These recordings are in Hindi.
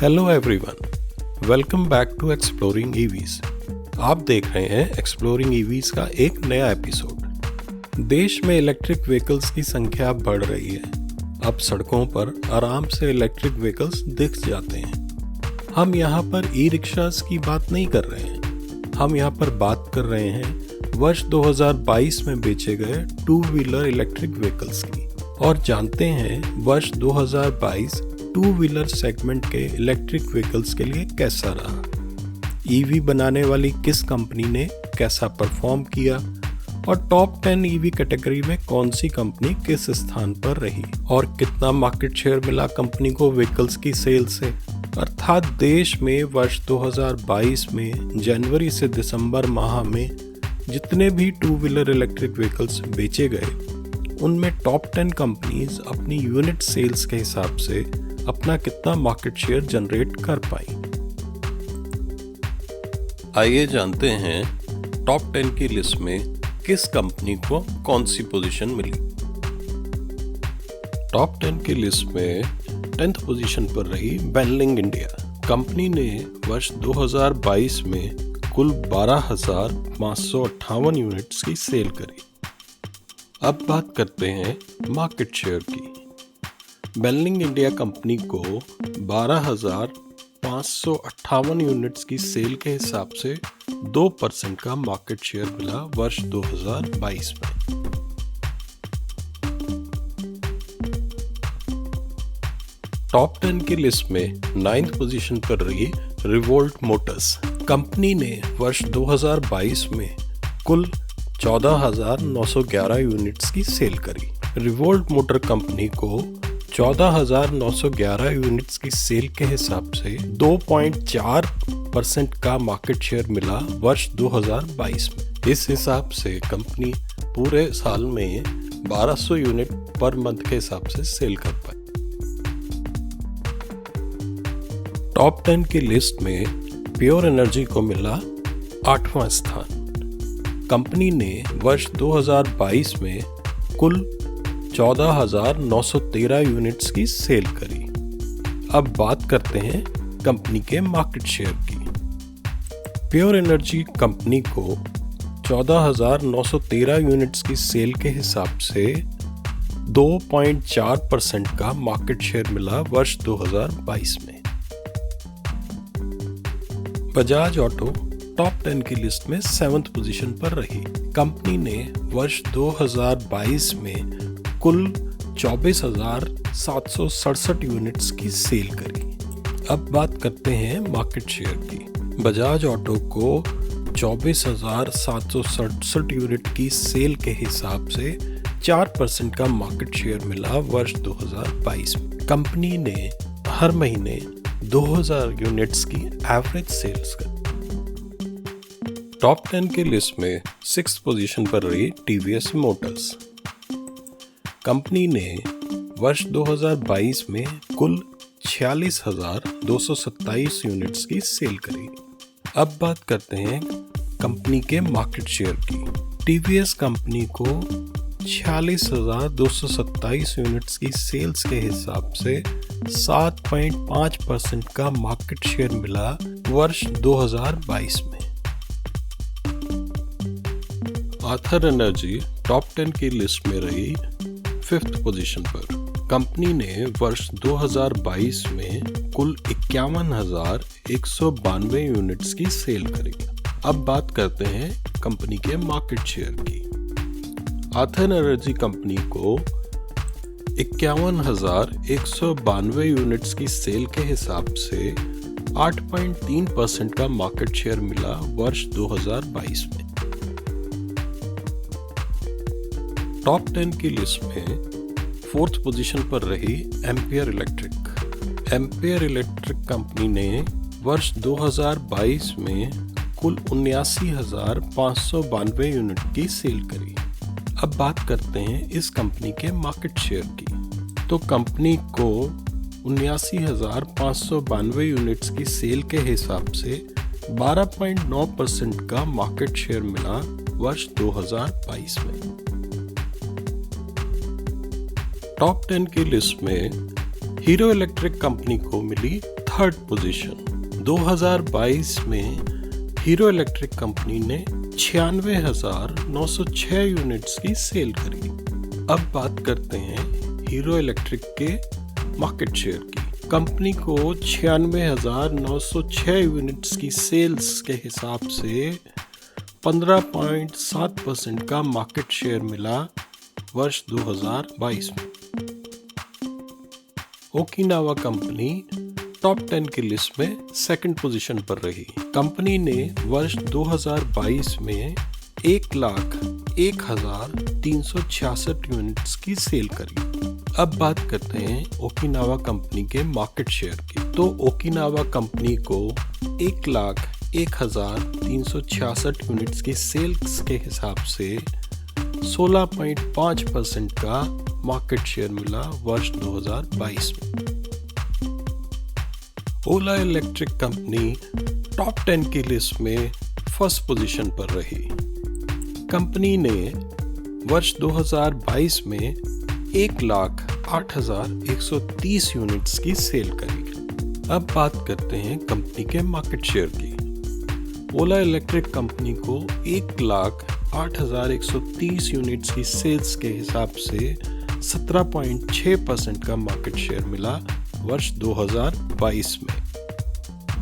Hello everyone, welcome back to exploring EVs. आप देख रहे हैं एक्सप्लोरिंग ईवीज का एक नया एपिसोड। देश में इलेक्ट्रिक व्हीकल्स की संख्या बढ़ रही है। अब सड़कों पर आराम से इलेक्ट्रिक व्हीकल्स दिख जाते हैं। हम यहाँ पर ई रिक्शास की बात नहीं कर रहे हैं, हम यहाँ पर बात कर रहे हैं वर्ष 2022 में बेचे गए टू व्हीलर इलेक्ट्रिक व्हीकल्स की। और जानते हैं वर्ष 2022 टू व्हीलर सेगमेंट के इलेक्ट्रिक व्हीकल्स के लिए कैसा रहा। ईवी बनाने वाली किस कंपनी ने कैसा परफॉर्म किया और टॉप 10 ईवी कैटेगरी में कौन सी कंपनी किस स्थान पर रही और कितना मार्केट शेयर मिला कंपनी को व्हीकल्स की सेल से। अर्थात देश में वर्ष 2022 में जनवरी से दिसंबर माह में जितने भी टू व्हीलर इलेक्ट्रिक व्हीकल्स बेचे गए उनमें टॉप 10 कंपनीज अपनी यूनिट सेल्स के हिसाब से अपना कितना मार्केट शेयर जनरेट कर पाई। आइए जानते हैं टॉप 10 की लिस्ट में किस कंपनी को कौन सी पोजीशन मिली। टॉप 10 की लिस्ट में 10th पोजीशन पर रही बेनलिंग इंडिया। कंपनी ने वर्ष 2022 में कुल 12,558 यूनिट्स की सेल करी। अब बात करते हैं मार्केट शेयर की। बेनलिंग इंडिया कंपनी को 12,558 यूनिट्स की सेल के हिसाब से 2% का मार्केट शेयर मिला वर्ष 2022 में। टॉप 10 की लिस्ट में 9th पोजीशन पर रही रिवोल्ट मोटर्स। कंपनी ने वर्ष 2022 में कुल 14,911 यूनिट्स की सेल करी। रिवोल्ट मोटर कंपनी को 14,911 यूनिट्स की सेल के हिसाब से 2.4% का मार्केट शेयर मिला वर्ष 2022 में। इस हिसाब से कंपनी पूरे साल में 1200 यूनिट पर मंथ के हिसाब से सेल कर पाई। टॉप 10 की लिस्ट में प्योर एनर्जी को मिला 8वां स्थान। कंपनी ने वर्ष 2022 में कुल 14,913 यूनिट्स की सेल करी। अब बात करते हैं कंपनी के मार्केट शेयर की। प्योर एनर्जी कंपनी को 14,913 यूनिट्स की सेल के हिसाब से 2.4% का मार्केट शेयर मिला वर्ष 2022 में। बजाज ऑटो टॉप 10 की लिस्ट में 7th पोजीशन पर रही। कंपनी ने वर्ष 2022 में कुल 24,767 यूनिट्स की सेल करी। अब बात करते हैं मार्केट शेयर की। बजाज ऑटो को 24,767 यूनिट की सेल के हिसाब से 4% का मार्केट शेयर मिला वर्ष 2022 में। कंपनी ने हर महीने 2,000 यूनिट्स की एवरेज सेल्स करी। टॉप 10 की लिस्ट में 6th पोजीशन पर रही टीवीएस मोटर्स। कंपनी ने वर्ष 2022 में कुल 46,227 यूनिट्स की सेल करी। अब बात करते हैं कंपनी के मार्केट शेयर की। टीवीएस कंपनी को 46,227 यूनिट्स की सेल्स के हिसाब से 7.5% का मार्केट शेयर मिला वर्ष 2022 में। आथर एनर्जी टॉप 10 की लिस्ट में रही 5th पोजीशन पर। कंपनी ने वर्ष 2022 में कुल 51,192 यूनिट्स की सेल करी। अब बात करते हैं कंपनी के मार्केट शेयर की। आथर एनर्जी कंपनी को 51,192 यूनिट्स की सेल के हिसाब से 8.3% का मार्केट शेयर मिला वर्ष 2022 में। टॉप 10 की लिस्ट में 4th पोजीशन पर रही ampere electric. Ampere electric company ने वर्ष 2022 में कुल 79,592 यूनिट की सेल करी। अब बात करते हैं इस कंपनी के मार्केट शेयर की। तो कंपनी को 79,592 यूनिट्स की सेल के हिसाब से 12.9% का मार्केट शेयर मिला वर्ष 2022 में। टॉप 10 की लिस्ट में हीरो इलेक्ट्रिक कंपनी को मिली थर्ड पोजीशन। 2022 में हीरो इलेक्ट्रिक कंपनी ने 96,906 यूनिट्स की सेल करी। अब बात करते हैं हीरो इलेक्ट्रिक के मार्केट शेयर की। कंपनी को 96,906 यूनिट्स की सेल्स के हिसाब से 15.7% का मार्केट शेयर मिला वर्ष 2022 में। ओकिनावा कंपनी टॉप 10 की लिस्ट में सेकंड पोजीशन पर रही। कंपनी ने वर्ष 2022 में 1,01,366 यूनिट्स की सेल करी। अब बात करते हैं ओकिनावा कंपनी के मार्केट शेयर की। तो ओकिनावा कंपनी को 1,01,366 यूनिट्स की सेल्स के हिसाब से 16.5% का मार्केट शेयर मिला वर्ष 2022 में। ओला इलेक्ट्रिक कंपनी टॉप 10 की लिस्ट में फर्स्ट पोजीशन पर रही। कंपनी ने वर्ष 2022 में 1,08,130 यूनिट्स की सेल करी। अब बात करते हैं कंपनी के मार्केट शेयर की। ओला इलेक्ट्रिक कंपनी को 1,08,130 यूनिट्स की सेल्स के हिसाब से 17.6% का मार्केट शेयर मिला वर्ष 2022 में।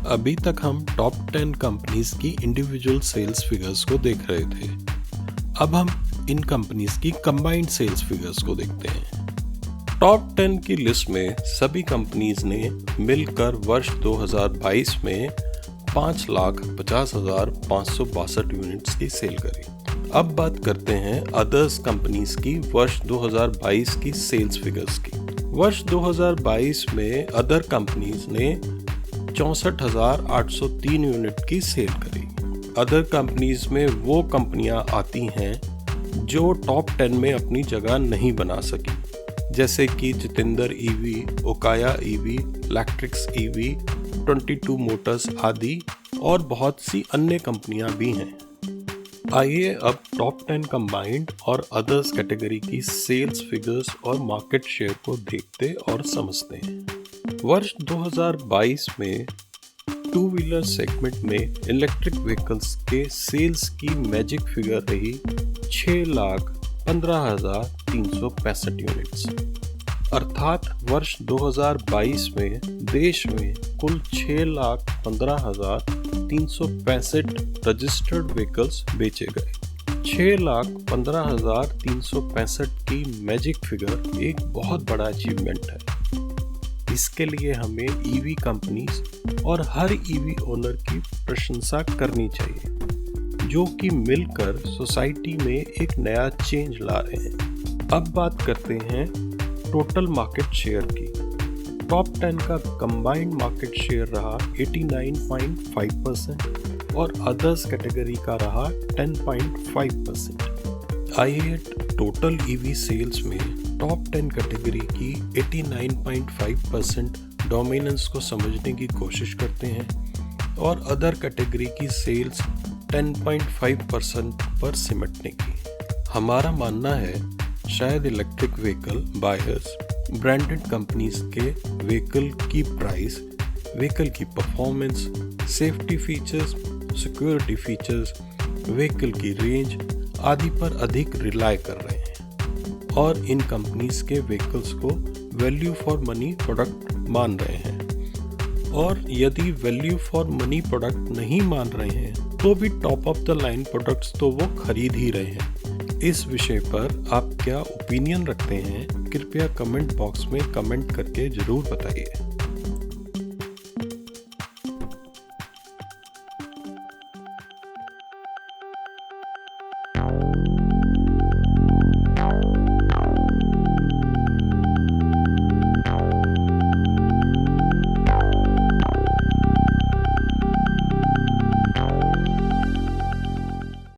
अभी तक हम टॉप 10 कंपनीज की इंडिविजुअल सेल्स फिगर्स को देख रहे थे। अब हम इन कंपनीज की कंबाइंड सेल्स फिगर्स को देखते हैं। टॉप 10 की लिस्ट में सभी कंपनीज ने मिलकर वर्ष 2022 में 5,50,562 यूनिट्स की सेल करी। अब बात करते हैं अदर्स कंपनीज की वर्ष 2022 की सेल्स फिगर्स की। वर्ष 2022 में अदर कंपनीज ने 64,803 यूनिट की सेल करी। अदर कंपनीज में वो कंपनियां आती हैं जो टॉप 10 में अपनी जगह नहीं बना सकी, जैसे कि Jitendra EV, Okaya EV, electrics EV, 22 Motors आदि और बहुत सी अन्य कंपनियां भी हैं। आइए अब टॉप 10 कंबाइंड और अदर्स कैटेगरी की सेल्स फिगर्स और मार्केट शेयर को देखते और समझते हैं। वर्ष 2022 में टू व्हीलर सेगमेंट में इलेक्ट्रिक व्हीकल्स के सेल्स की मैजिक फिगर रही 6,15,365 यूनिट्स। अर्थात वर्ष 2022 में देश में कुल 6,15,365 रजिस्टर्ड व्हीकल्स बेचे गए। 6,15,365 की मैजिक फिगर एक बहुत बड़ा अचीवमेंट है। इसके लिए हमें ईवी कंपनीज और हर ईवी ओनर की प्रशंसा करनी चाहिए, जो कि मिलकर सोसाइटी में एक नया चेंज ला रहे हैं। अब बात करते हैं टोटल मार्केट शेयर की। टॉप 10 का कंबाइंड मार्केट शेयर रहा 89.5% और अदर्स कैटेगरी का रहा 10.5%। आइए टोटल ईवी सेल्स में टॉप 10 कैटेगरी की 89.5% डोमिनेंस को समझने की कोशिश करते हैं और अदर कैटेगरी की सेल्स 10.5% पर सिमटने की। हमारा मानना है शायद electric vehicle buyers branded companies के व्हीकल की प्राइस, व्हीकल की performance, safety features, security features, vehicle की रेंज आदि पर अधिक रिलाय कर रहे हैं और इन कंपनीज के व्हीकल्स को वैल्यू फॉर मनी प्रोडक्ट मान रहे हैं। और यदि वैल्यू फॉर मनी प्रोडक्ट नहीं मान रहे हैं तो भी top of the line products तो वो खरीद ही रहे हैं। इस विषय पर आप क्या ओपिनियन रखते हैं? कृपया कमेंट बॉक्स में कमेंट करके जरूर बताइए।